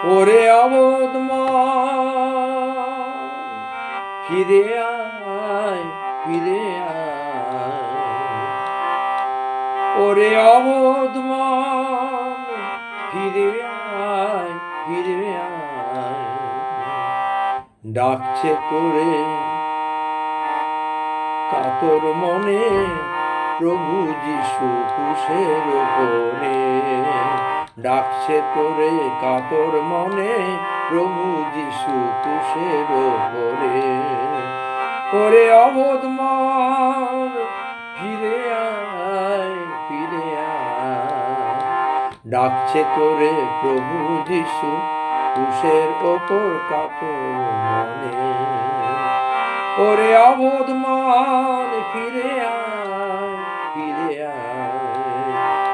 ওরে অবোধ ফিরে আয়, ফিরে আয়। ওরে অবোধ ফিরে আয়, ফিরে আয়। ডাকছে তোরে কাতর মনে প্রভু যিশু ক্রুশের উপরে। ডাকছে তোরে কাতর মনে প্রভু যিশু ক্রুশের উপরে। ওরে অবোধ ফিরে আয়, ফিরে আয়। ডাকছে তোরে প্রভু যিশু ক্রুশের ওপর কাতর মনে। ওরে অবোধ ফিরে আয়, ফিরে আয়।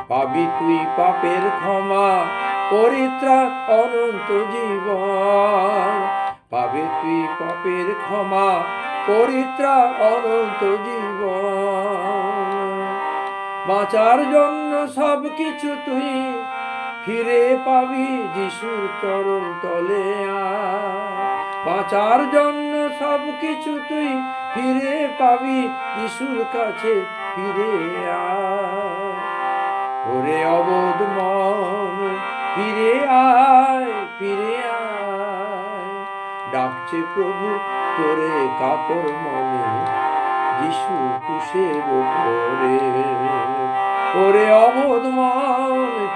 পাবি তুই পাপের ক্ষমা, পরিত্রাণ অনন্ত জীবন। পাবি তুই পাপের ক্ষমা, পরিত্রাণ অনন্ত জীবন। বাঁচার জন্য সব কিছু তুই ফিরে পাবি যিশুর চরণ তলে আয়। বাঁচার জন্য সব কিছু তুই ফিরে পাবি যিশুর কাছে ফিরে আয়। ওরে অবোধ ফিরে আয়, ফিরে আয়। ডাকছে প্রভু তোরে কাতর মনে যিশু ক্রুশের উপরে। ওরে অবোধ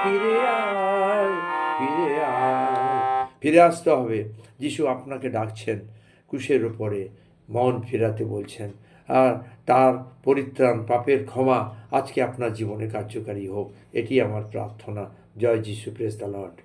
ফিরে আয়, ফিরে আয়। ফিরে আসতে হবে। যিশু আপনাকে ডাকছেন ক্রুশের উপরে, মন ফেরাতে বলছেন। আর তার পরিত্রাণ, পাপের ক্ষমা আজকে আপনার জীবনে কার্যকারী হোক, এটি আমার প্রার্থনা। জয় যিশু, প্রেজ দ্য লর্ড।